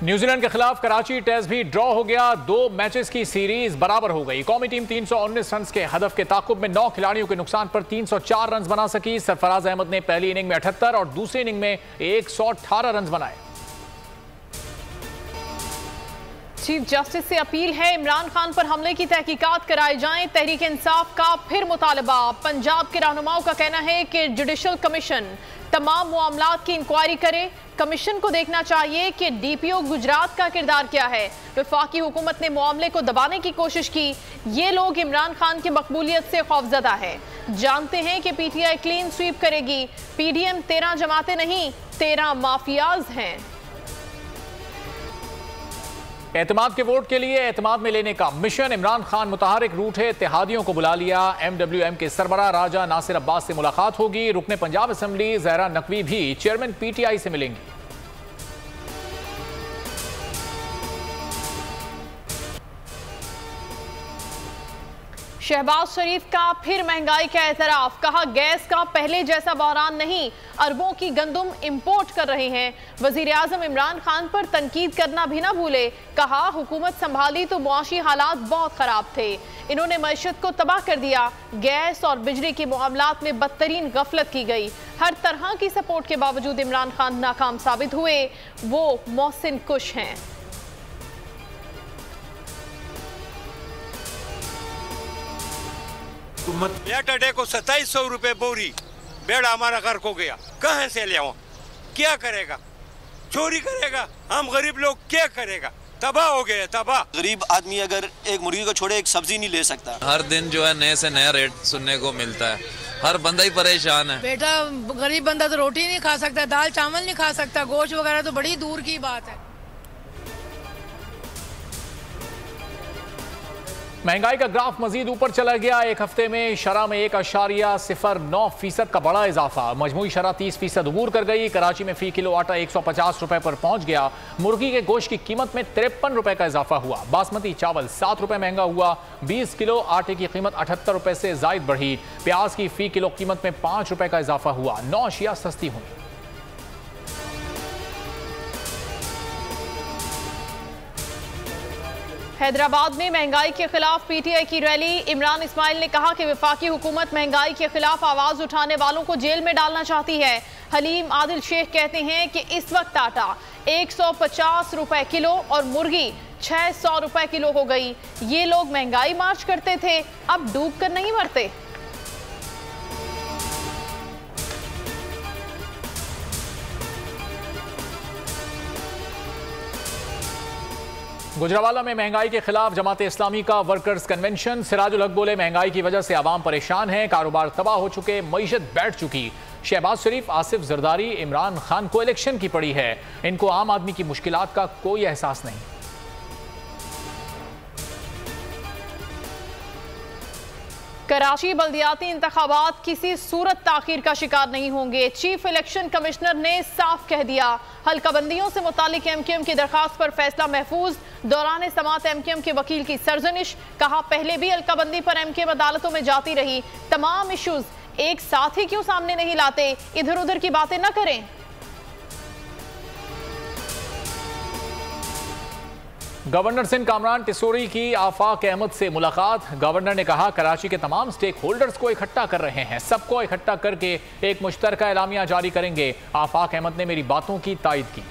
New Zealand के खिलाफ Karachi test भी ड्रॉ हो गया। 2 मैचेस की सीरीज बराबर हो गई। कौमी टीम 319 रन के हदफ के ताकुब में 9 खिलाड़ियों के नुकसान पर 304 रन बना सकी। सरफराज अहमद ने पहली इनिंग में 78 और दूसरी इनिंग में 118 रन बनाए। चीफ जस्टिस से अपील है, इमरान खान पर हमले की तहकीकात कराई जाएं। तहरीक इंसाफ का फिर मुतालबा। पंजाब के रहनुमाओं का कहना है कि जुडिशल कमीशन तमाम मामलात की इंक्वायरी करे। कमीशन को देखना चाहिए कि डीपीओ गुजरात का किरदार क्या है। वफाकी हुकूमत ने मामले को दबाने की कोशिश की। ये लोग इमरान खान की मकबूलियत से खौफजदा है। जानते हैं कि पीटीआई क्लीन स्वीप करेगी। पीडीएम 13 जमातें नहीं 13 माफियाज हैं। एतमाद के वोट के लिए एतमाद में लेने का मिशन। इमरान खान मुतहरिक रूट है, इत्तेहादियों को बुला लिया। MWM के सरबराह राजा नासिर अब्बास से मुलाकात होगी। रुकने पंजाब असेंबली ज़हरा नकवी भी चेयरमैन PTI से मिलेंगी। शहबाज शरीफ का फिर महंगाई का एतराफ। कहा गैस का पहले जैसा बहरान नहीं, अरबों की गंदुम इंपोर्ट कर रहे हैं। वजीर आजम इमरान खान पर तनकीद करना भी ना भूले। कहा हुकूमत संभाली तो मुआशी हालात बहुत खराब थे, इन्होंने मईशत को तबाह कर दिया। गैस और बिजली के मामलात में बदतरीन गफलत की गई। हर तरह की सपोर्ट के बावजूद इमरान खान नाकाम साबित हुए। वो मोहसिन कुश हैं। सैटरडे को 2700 रुपए बोरी बेड़ा हमारा गर्क हो गया। कहाँ से ले आऊं? क्या करेगा? चोरी करेगा? हम गरीब लोग क्या करेगा? तबाह हो गए, तबाह। गरीब आदमी अगर एक मुर्गी को छोड़े एक सब्जी नहीं ले सकता। हर दिन जो है नए से नया रेट सुनने को मिलता है। हर बंदा ही परेशान है। बेटा गरीब बंदा तो रोटी नहीं खा सकता, दाल चावल नहीं खा सकता, गोश्त वगैरह तो बड़ी दूर की बात है। महंगाई का ग्राफ मजीद ऊपर चला गया। एक हफ्ते में शरह में 1.09% का बड़ा इजाफा। मजमूई शरह 30% अबूर कर गई। कराची में फी किलो आटा 150 रुपए पर पहुंच गया। मुर्गी के गोश्त की कीमत में 53 रुपए का इजाफा हुआ। बासमती चावल 7 रुपए महंगा हुआ। 20 किलो आटे की कीमत 78 रुपए से जायद बढ़ी। प्याज की फी किलो कीमत में 5 रुपए का इजाफा हुआ। 9 अशिया सस्ती हुई। हैदराबाद में महंगाई के खिलाफ PTI की रैली। इमरान इस्माइल ने कहा कि वफाकी हुकूमत महंगाई के खिलाफ आवाज उठाने वालों को जेल में डालना चाहती है। हलीम आदिल शेख कहते हैं कि इस वक्त आटा 150 रुपए किलो और मुर्गी 600 रुपए किलो हो गई। ये लोग महंगाई मार्च करते थे, अब डूब कर नहीं मरते। गुजरावाला में महंगाई के खिलाफ जमात इस्लामी का वर्कर्स कन्वेंशन। सिराजुल हक बोले महंगाई की वजह से आवाम परेशान है, कारोबार तबाह हो चुके, मईशत बैठ चुकी। शहबाज शरीफ, आसिफ जरदारी, इमरान खान को इलेक्शन की पड़ी है, इनको आम आदमी की मुश्किलात का कोई एहसास नहीं। कराची बल्दियाती इंतखाबात किसी सूरत ताखीर का शिकार नहीं होंगे। चीफ इलेक्शन कमिश्नर ने साफ कह दिया। हल्काबंदियों से मुतालिक MQM की दरखास्त पर फैसला महफूज। दौरान समात MQM के वकील की सरजनिश। कहा पहले भी हल्काबंदी पर MQM अदालतों में जाती रही, तमाम इश्यूज एक साथ ही क्यों सामने नहीं लाते, इधर उधर की बातें न करें। गवर्नर सिंध कामरान टिसोरी की आफाक अहमद से मुलाकात। गवर्नर ने कहा कराची के तमाम स्टेक होल्डर्स को इकट्ठा कर रहे हैं, सबको इकट्ठा करके एक मुश्तरका एलामिया जारी करेंगे। आफाक अहमद ने मेरी बातों की तायद की।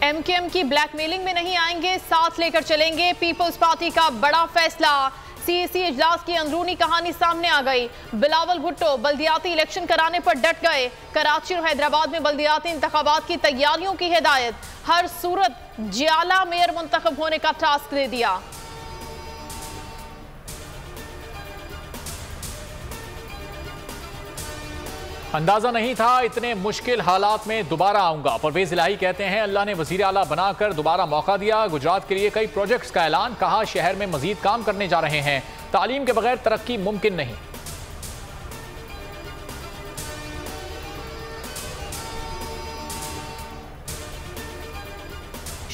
MQM की ब्लैकमेलिंग में नहीं आएंगे, साथ लेकर चलेंगे। पीपल्स पार्टी का बड़ा फैसला। CAC इजलास की अंदरूनी कहानी सामने आ गई। बिलावल भुट्टो बल्दियाती इलेक्शन कराने पर डट गए। कराची और हैदराबाद में बल्दियाती इंतखाबात की तैयारियों की हिदायत। हर सूरत जियाला मेयर मुंतखब होने का टास्क दे दिया। अंदाजा नहीं था इतने मुश्किल हालात में दोबारा आऊंगा। परवेज इलाही कहते हैं अल्लाह ने वजीर आला बनाकर दोबारा मौका दिया। गुजरात के लिए कई प्रोजेक्ट्स का ऐलान। कहा शहर में मजीद काम करने जा रहे हैं, तालीम के बगैर तरक्की मुमकिन नहीं।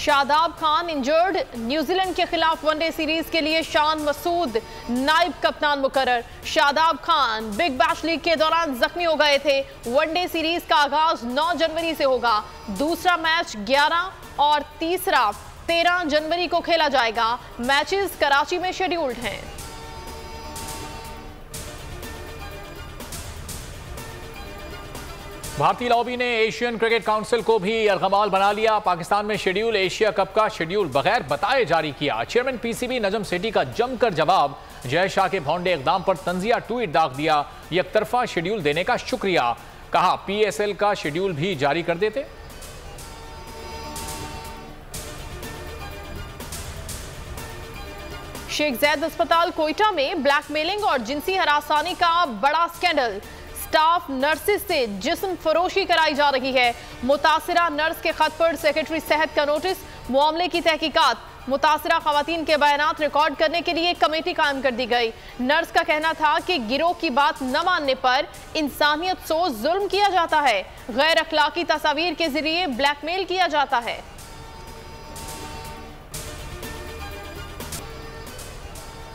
शादाब खान इंजर्ड, न्यूजीलैंड के खिलाफ वनडे सीरीज के लिए शान मसूद नायब कप्तान मुकर्रर। Shadab Khan big bash league के दौरान जख्मी हो गए थे। वनडे सीरीज का आगाज 9 जनवरी से होगा। दूसरा मैच 11 और तीसरा 13 जनवरी को खेला जाएगा। मैचेस कराची में शेड्यूल्ड हैं। भारतीय लॉबी ने एशियन क्रिकेट काउंसिल को भी अर्गमाल बना लिया। पाकिस्तान में शेड्यूल एशिया कप का शेड्यूल बगैर बताए जारी किया। चेयरमैन पीसीबी नजम सेठी का जमकर जवाब। जय शाह के भौंडे इकदाम पर तंजिया ट्वीट दाग दिया। एकतरफा शेड्यूल देने का शुक्रिया। कहा पीएसएल का शेड्यूल भी जारी कर देते। शेख जैद अस्पताल कोयटा में ब्लैकमेलिंग और जिनसी हरासानी का बड़ा स्कैंडल। स्टाफ नर्सेस से जिस्म फरोशी कराई जा रही है। मुतासिरा नर्स के खत पर सेक्रेटरी सेहत का नोटिस। मामले की तहकीकात। मुतासिरा खवातीन के बयानात रिकॉर्ड करने के लिए कमेटी कायम कर दी गई। नर्स का कहना था कि गिरोह की बात न मानने पर इंसानियत सो जुल्म किया जाता है। गैर अखलाकी तस्वीर के जरिए ब्लैकमेल किया जाता है।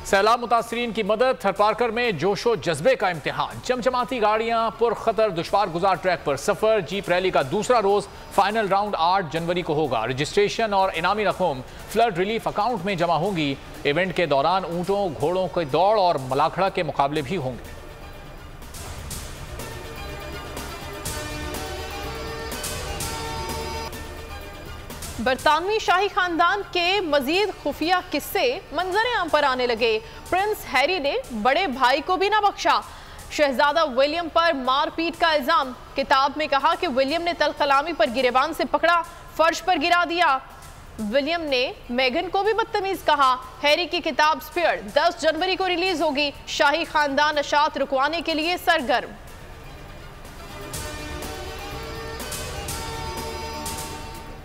सैलाब मुतासरीन की मदद। थरपारकर में जोशो जज्बे का इम्तिहान। चमचमाती गाड़ियां, पुरखतर दुश्वार गुजार ट्रैक पर सफर। जीप रैली का दूसरा रोज। फाइनल राउंड 8 जनवरी को होगा। रजिस्ट्रेशन और इनामी रकम फ्लड रिलीफ अकाउंट में जमा होंगी। इवेंट के दौरान ऊंटों घोड़ों की दौड़ और मलाखड़ा के मुकाबले भी होंगे। बरतानवी शाही खानदान के मजीद खुफिया किस्से मंजर आम पर आने लगे। प्रिंस हैरी ने बड़े भाई को भी ना बख्शा। शहजादा विलियम पर मारपीट का इल्जाम। किताब में कहा कि विलियम ने तल कलामी पर गिरेबान से पकड़ा, फर्श पर गिरा दिया। विलियम ने मेगन को भी बदतमीज कहा। हैरी की किताब स्पेयर 10 जनवरी को रिलीज होगी। शाही खानदान अशात रुकवाने के लिए सरगर्म।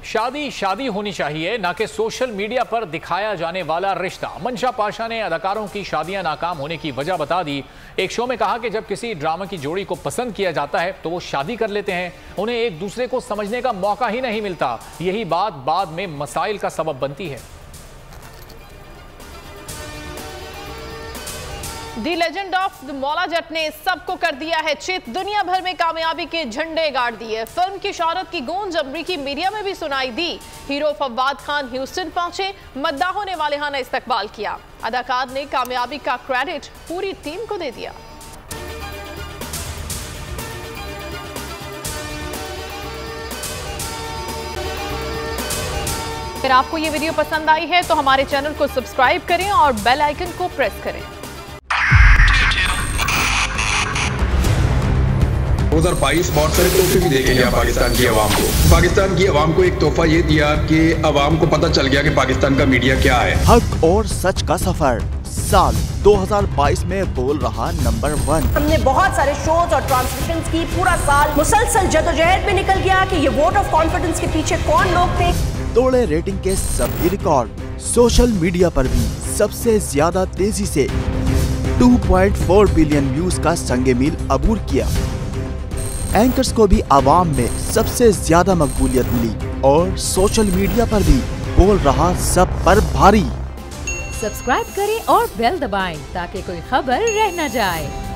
शादी शादी होनी चाहिए, ना कि सोशल मीडिया पर दिखाया जाने वाला रिश्ता। मंशा पाशा ने अदाकारों की शादियां नाकाम होने की वजह बता दी। एक शो में कहा कि जब किसी ड्रामा की जोड़ी को पसंद किया जाता है तो वो शादी कर लेते हैं। उन्हें एक दूसरे को समझने का मौका ही नहीं मिलता। यही बात बाद में मसाइल का सबब बनती है। दी legend of the Maula Jatt ने सबको कर दिया है चित। दुनिया भर में कामयाबी के झंडे गाड़ दिए। फिल्म की शोहरत की गूंज अमरीकी मीडिया में भी सुनाई दी। हीरो फवाद खान ह्यूस्टन पहुंचे। मद्दाहों ने वालिहाना इस्तकबाल किया। अदाकार ने कामयाबी का क्रेडिट पूरी टीम को दे दिया। अगर आपको ये वीडियो पसंद आई है तो हमारे चैनल को सब्सक्राइब करें और बेल आइकन को प्रेस करें। 2022 बहुत सारे तोहफे भी देके गया पाकिस्तान की आवाम को। पाकिस्तान की आवाम को एक तोहफा ये दिया कि आवाम को पता चल गया कि पाकिस्तान का मीडिया क्या है। हक और सच का सफर साल 2022 में बोल रहा नंबर 1। हमने बहुत सारे शोज और ट्रांसमिशंस की। पूरा साल मुसलसल जदोजहद में निकल गया कि ये वोट ऑफ कॉन्फिडेंस के पीछे कौन लोग थे। तोड़े रेटिंग के सभी रिकॉर्ड। सोशल मीडिया पर भी सबसे ज्यादा तेजी से 2.4 बिलियन व्यूज का संगे मील अबूर किया। एंकर्स को भी आवाम में सबसे ज्यादा मकबूलियत मिली और सोशल मीडिया पर भी बोल रहा सब पर भारी। सब्सक्राइब करें और बेल दबाएं ताकि कोई खबर रह न जाए।